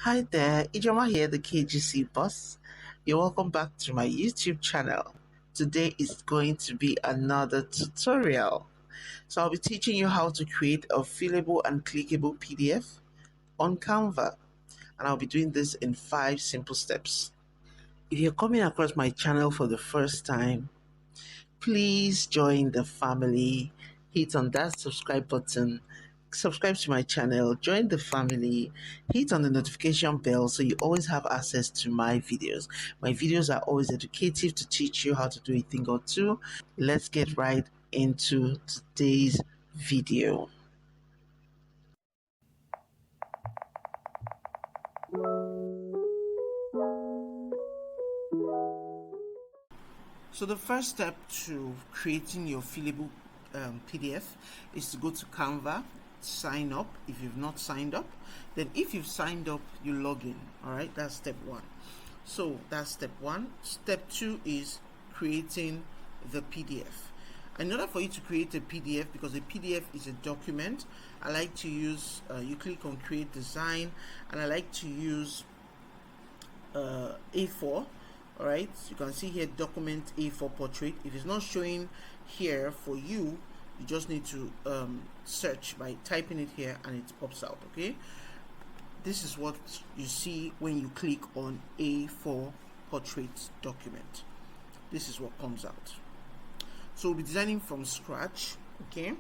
Hi there, Ijoma here, the KGC boss. You're welcome back to my YouTube channel. Today is going to be another tutorial. So I'll be teaching you how to create a fillable and clickable PDF on Canva. And I'll be doing this in 5 simple steps. If you're coming across my channel for the first time, please join the family. Hit on that subscribe button, subscribe to my channel, join the family, hit on the notification bell so you always have access to my videos. My videos are always educative to teach you how to do a thing or two. Let's get right into today's video. So the first step to creating your fillable PDF is to go to Canva, sign up if you've not signed up. Then if you've signed up, you log in. All right, that's step one. So that's step one. Step two is creating the PDF. In order for you to create a PDF, because a PDF is a document, I like to use, you click on create design, and I like to use A4. All right, so you can see here document A4 portrait. If it's not showing here for you, you just need to search by typing it here and it pops out. Okay, this is what you see when you click on A4 portrait document. This is what comes out. So we'll be designing from scratch. Okay,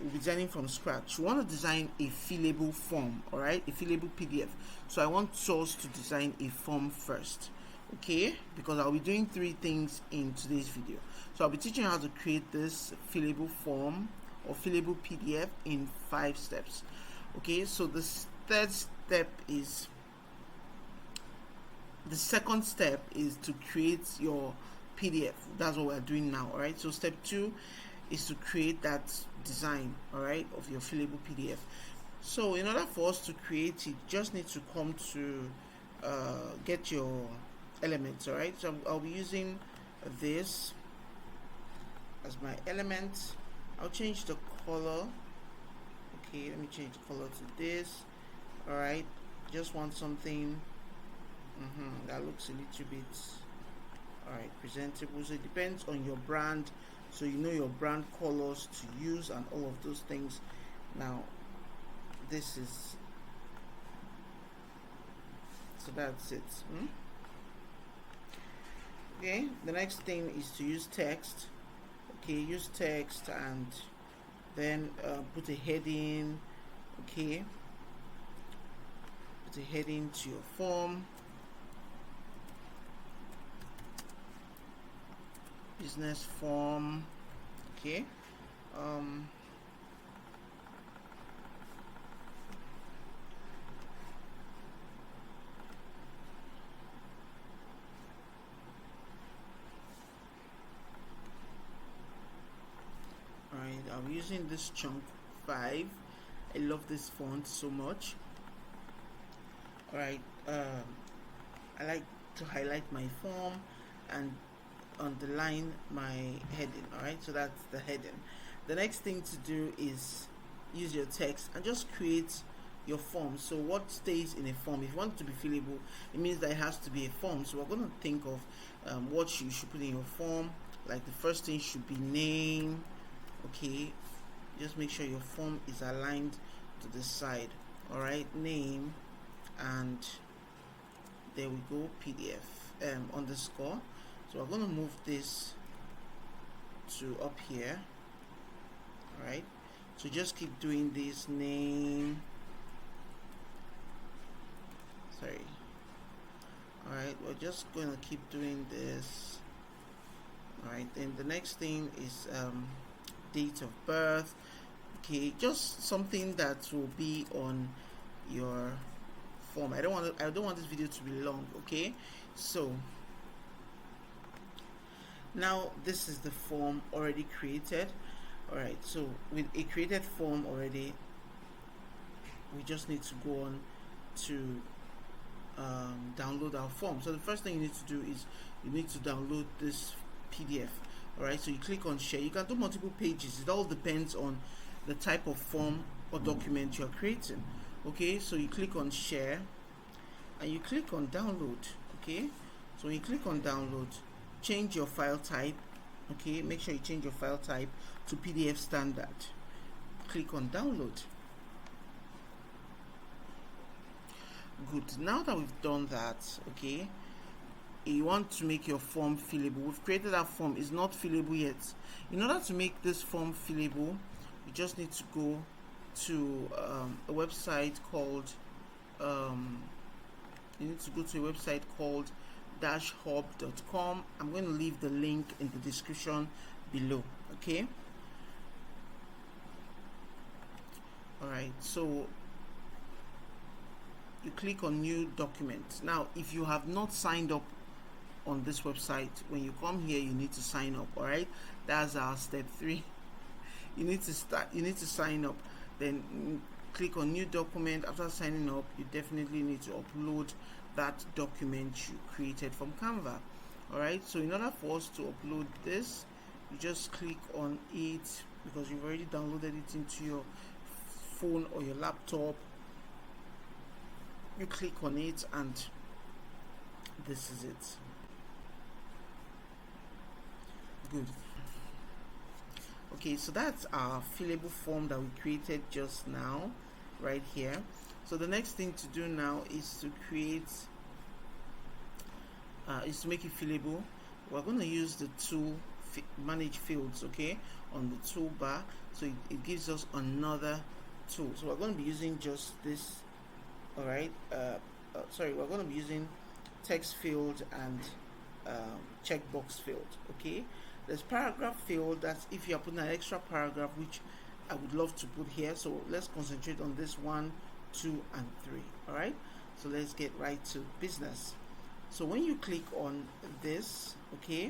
we'll be designing from scratch. We want to design a fillable form, all right, a fillable PDF. So I want us to design a form first, okay, because I'll be doing 3 things in today's video. So I'll be teaching you how to create this fillable form or fillable PDF in 5 steps. Okay, so the third step is, the second step is to create your PDF. That's what we're doing now. All right, so step 2 is to create that design, all right, of your fillable PDF. So in order for us to create it, just need to come to get your elements. All right, so I'll be using this as my element. I'll change the color. Okay, let me change the color to this. All right, just want something that looks a little bit, all right, presentable. So it depends on your brand, so you know your brand colors to use and all of those things. Now this is, so that's it. Okay, the next thing is to use text. Okay, use text and then put a heading. Okay, put a heading to your form. Business form. Okay, alright, I'm using this chunk 5. I love this font so much. Alright, I like to highlight my form and underline my heading. Alright, so that's the heading. The next thing to do is use your text and just create your form. So what stays in a form? If you want it to be fillable, it means that it has to be a form. So we're going to think of what you should put in your form. Like the first thing should be name. Okay, just make sure your form is aligned to the side. All right, name, and there we go, PDF underscore. So we're going to move this to up here. All right, so just keep doing this, name, sorry. All right, we're just going to keep doing this. All right, then the next thing is date of birth. Okay, just something that will be on your form. I don't want this video to be long. Okay, so now this is the form already created. All right, so with a created form already, we just need to go on to download our form. So the first thing you need to do is you need to download this PDF. All right, so you click on share. You can do multiple pages. It all depends on the type of form or document you're creating. Okay, so you click on share and you click on download. Okay, so when you click on download, change your file type. Okay, make sure you change your file type to PDF standard. Click on download. Good. Now that we've done that, okay, you want to make your form fillable. We've created that form. It's not fillable yet. In order to make this form fillable, you just need to go to a website called dashhub.com. I'm going to leave the link in the description below. Okay, all right, so you click on new document. Now if you have not signed up on this website, when you come here you need to sign up. All right, that's our step 3. You need to sign up. Then click on new document. After signing up, you definitely need to upload that document you created from Canva. All right, so in order for us to upload this, you just click on it because you've already downloaded it into your phone or your laptop. You click on it and this is it. Good. Okay, so that's our fillable form that we created just now right here. So the next thing to do now is to create is to make it fillable. We're going to use the tool manage fields, okay, on the toolbar. So it gives us another tool. So we're going to be using just this. All right, sorry, we're going to be using text field and checkbox field. Okay, there's paragraph field. That's if you're putting an extra paragraph, which I would love to put here. So let's concentrate on this 1, 2, and 3. All right, so let's get right to business. So when you click on this, okay,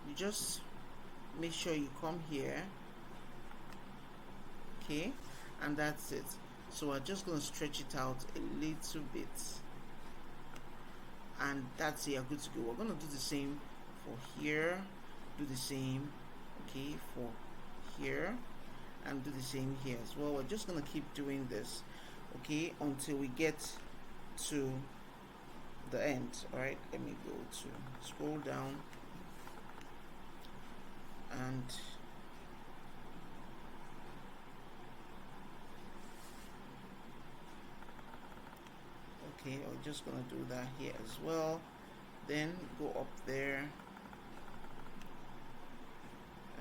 you just make sure you come here. Okay, and that's it. So we're just going to stretch it out a little bit, and that's it. You're good to go. We're going to do the same for here, do the same, okay, for here, and do the same here as well. We're just going to keep doing this, okay, until we get to the end. All right, let me go to scroll down and okay, I'm just gonna do that here as well. Then go up there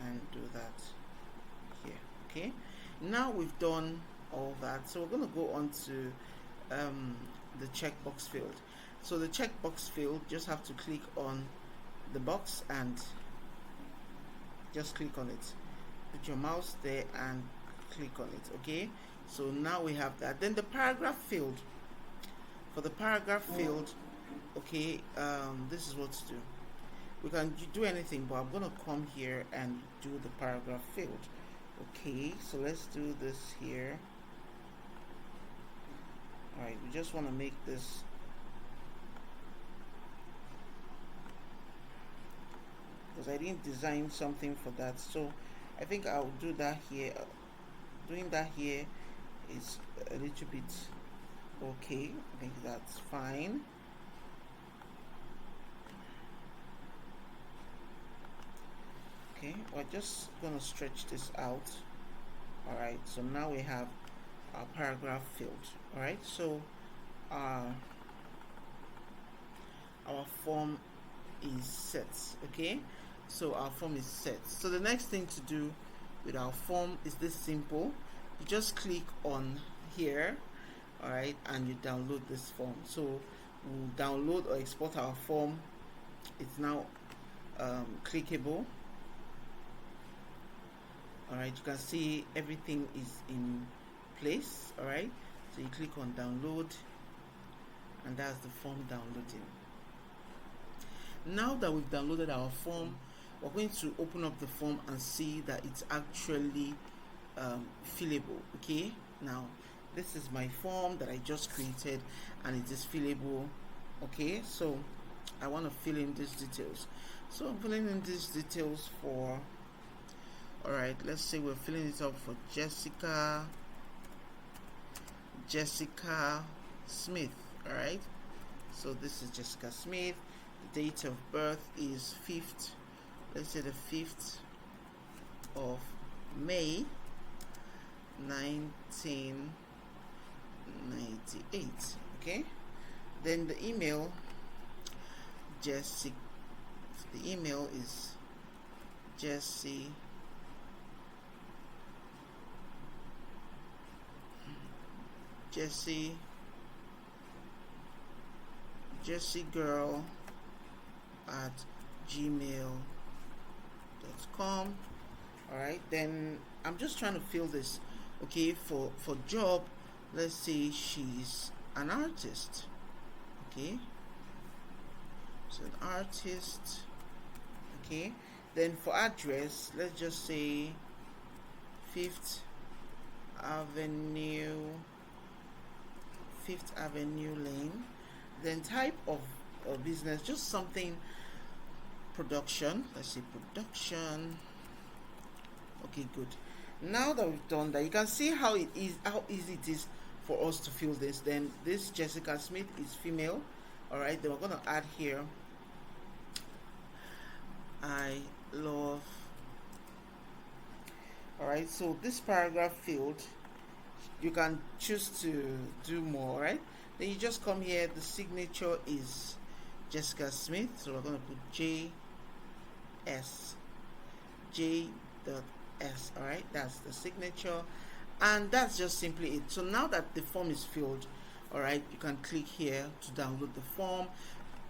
and do that here. Okay, now we've done all that, so we're gonna go on to the checkbox field. So the checkbox field, just have to click on the box and just click on it. Put your mouse there and click on it. Okay, so now we have that. Then the paragraph field. For the paragraph field, okay, this is what to do. We can do anything, but I'm going to come here and do the paragraph field. Okay, so let's do this here. Alright, we just want to make this because I didn't design something for that, so I think I'll do that here. Doing that here is a little bit okay. I think that's fine. Okay, we're just gonna stretch this out. All right, so now we have our paragraph field. All right, so our form is set. Okay, so our form is set. So the next thing to do with our form is this simple. You just click on here, all right, and you download this form. So we'll download or export our form. It's now clickable. All right, you can see everything is in place. All right, so you click on download and that's the form downloading. Now that we've downloaded our form, we're going to open up the form and see that it's actually fillable. Okay, now this is my form that I just created and it is fillable. Okay, so I want to fill in these details. So I'm filling in these details for, all right, let's say we're filling it up for Jessica Jessica Smith. All right, so this is Jessica Smith. The date of birth is 5th, let's say the 5th of May 1998. Okay, then the email is Jessie girl at gmail.com. all right, then I'm just trying to fill this. Okay, for job, let's say she's an artist. Okay, so an artist. Okay, then for address, let's just say 5th Avenue Lane. Then type of business, just something production. Let's say production. Okay, good. Now that we've done that, you can see how easy it is for us to fill this. Then this Jessica Smith is female. All right, then we're going to add here, I love. All right, so this paragraph filled. You can choose to do more. Right, then you just come here. The signature is Jessica Smith, so we're going to put J.S. All right, that's the signature, and that's just simply it. So now that the form is filled, all right, you can click here to download the form.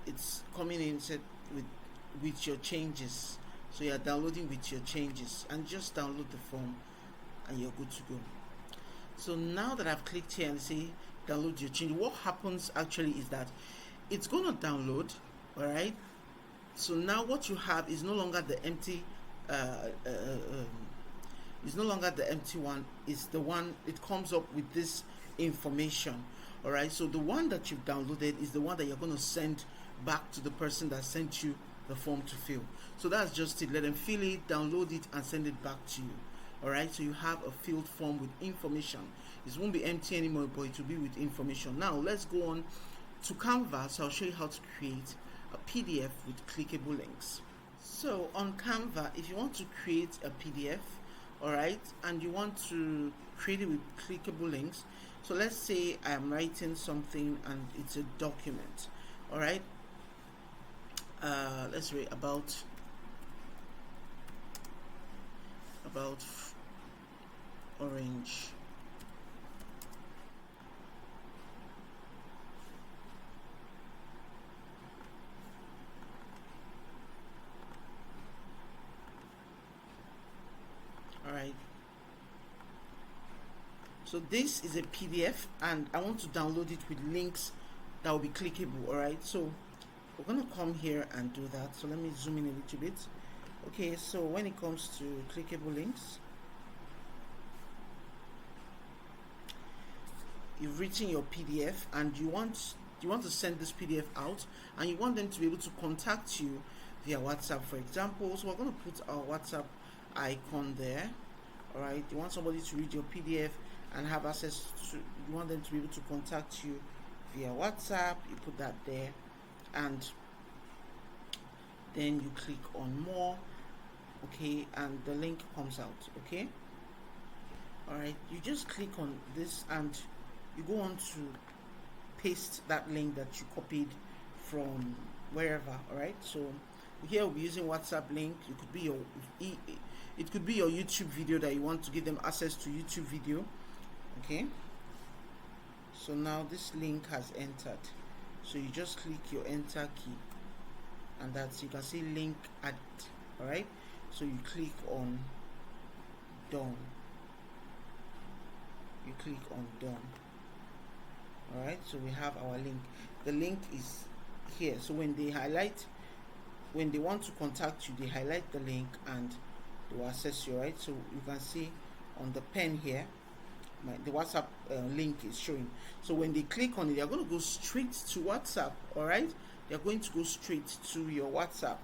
It's coming in set with your changes, so you're downloading with your changes, and just download the form and you're good to go. So now that I've clicked here and say download your change, what happens actually is that it's going to download. All right, so now what you have is no longer the empty is no longer the empty one. It's the one, it comes up with this information. All right, so the one that you've downloaded is the one that you're going to send back to the person that sent you the form to fill. So that's just it. Let them fill it, download it, and send it back to you. All right, so you have a filled form with information. It won't be empty anymore, but it will be with information. Now let's go on to Canva. So I'll show you how to create a PDF with clickable links. So on Canva, if you want to create a PDF, all right, and you want to create it with clickable links, so let's say I am writing something and it's a document. All right, let's read about orange. Alright, so this is a PDF and I want to download it with links that will be clickable. Alright, so we're going to come here and do that. So let me zoom in a little bit. Okay, so when it comes to clickable links, you've written your PDF and you want to send this PDF out, and you want them to be able to contact you via WhatsApp, for example. So we're going to put our WhatsApp icon there. All right, you want somebody to read your PDF and have access to, you want them to be able to contact you via WhatsApp. You put that there, and then you click on more. Okay, and the link comes out. Okay, all right, you just click on this and you go on to paste that link that you copied from wherever. All right, so here we'll be using WhatsApp link. It could be your YouTube video that you want to give them access to YouTube video. Okay, so now this link has entered, so you just click your enter key, and that's, you can see link added. All right, so you click on done. You click on done. All right, so we have our link. The link is here, so when they want to contact you, they highlight the link and they will access you. Right, so you can see on the pen here, the WhatsApp link is showing. So when they click on it, they're going to go straight to WhatsApp. All right, they're going to go straight to your WhatsApp.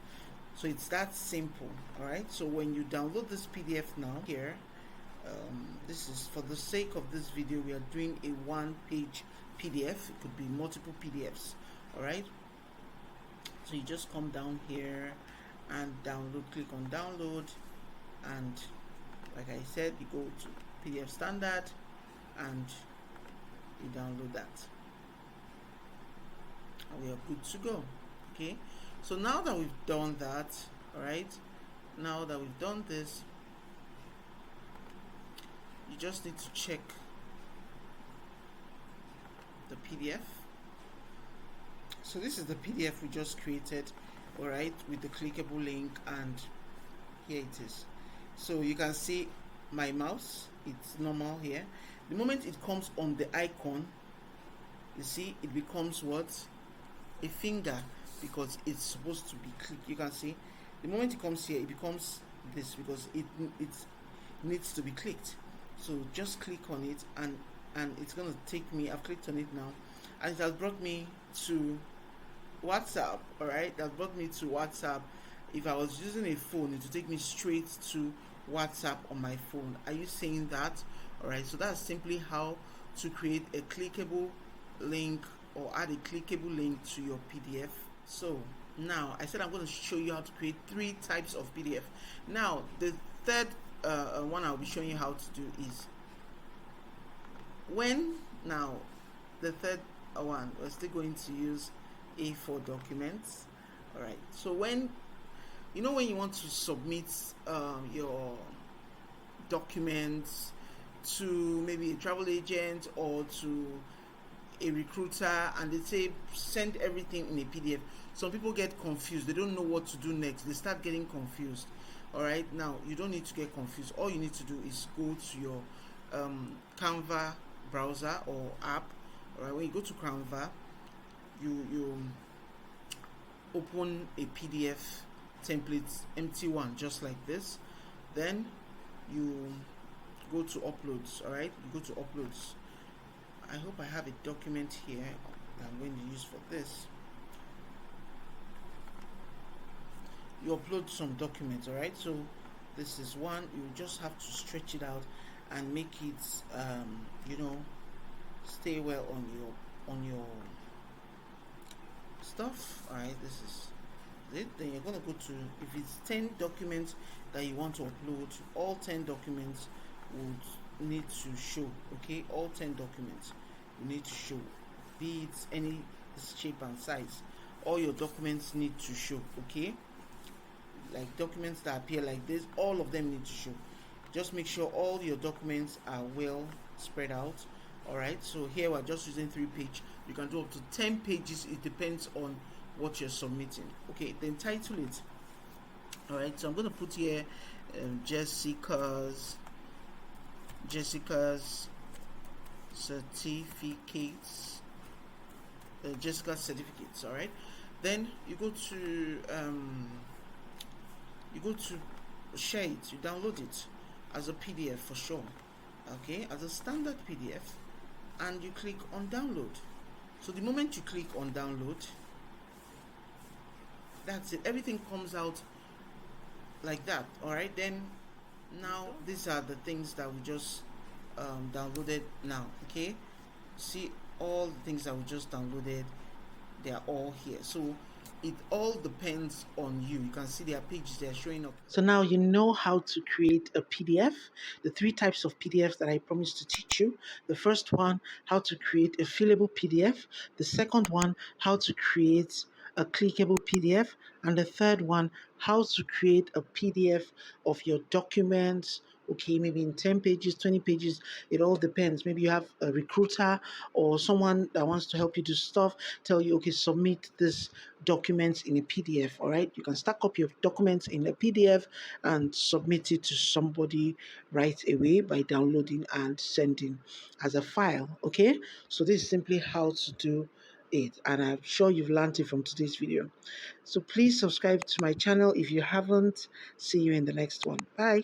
So it's that simple. All right, so when you download this PDF now here, This is for the sake of this video. We are doing a one-page PDF. It could be multiple PDFs. All right. So you just come down here and download. Click on download, and like I said, you go to PDF standard and you download that, and we are good to go. Okay. So now that we've done that, all right. Now that we've done this, you just need to check the PDF. So this is the PDF we just created, all right, with the clickable link, and here it is. So you can see my mouse, it's normal here. The moment it comes on the icon, you see it becomes what? A finger, because it's supposed to be clicked. You can see the moment it comes here, it becomes this because it needs to be clicked. So just click on it, and it's gonna take me. I've clicked on it now, and it has brought me to WhatsApp. All right, that brought me to WhatsApp. If I was using a phone, it would take me straight to WhatsApp on my phone. Are you saying that? All right, so that's simply how to create a clickable link or add a clickable link to your PDF. So now I said I'm going to show you how to create 3 types of PDF. Now the third one I'll be showing you how to do is when now the third one, we're still going to use A4 documents. All right, so when when you want to submit your documents to maybe a travel agent or to a recruiter, and they say send everything in a PDF, some people get confused. They don't know what to do next. They start getting confused. All right, now you don't need to get confused. All you need to do is go to your Canva browser or app. All right, when you go to Canva, you open a PDF template, empty one, just like this. Then you go to uploads. All right, you go to uploads. I hope I have a document here that I'm going to use for this. You upload some documents. All right, so this is one. You just have to stretch it out and make it stay well on your stuff. All right, this is it. Then you're going to go to, if it's 10 documents that you want to upload, all 10 documents would need to show. Okay, all 10 documents you need to show, be it any shape and size. All your documents need to show. Okay, like documents that appear like this, all of them need to show. Just make sure all your documents are well spread out. All right, so here we're just using 3 pages. You can do up to 10 pages. It depends on what you're submitting. Okay, then title it. All right, so I'm going to put here Jessica's certificates. Jessica's certificates. All right, then you go to share it. You download it as a PDF for sure. Okay, as a standard PDF, and you click on download. So the moment you click on download, that's it. Everything comes out like that. All right, then now these are the things that we just downloaded now. Okay, see all the things that we just downloaded, they are all here. So it all depends on you. You can see there are pages that are showing up. So now you know how to create a PDF. The 3 types of PDFs that I promised to teach you. The first one, how to create a fillable PDF. The second one, how to create a clickable PDF. And the third one, how to create a PDF of your documents. Okay, maybe in 10 pages, 20 pages, it all depends. Maybe you have a recruiter or someone that wants to help you do stuff, tell you, okay, submit this documents in a PDF. All right, you can stack up your documents in a PDF and submit it to somebody right away by downloading and sending as a file. Okay, so this is simply how to do it, and I'm sure you've learned it from today's video. So please subscribe to my channel if you haven't. See you in the next one. Bye.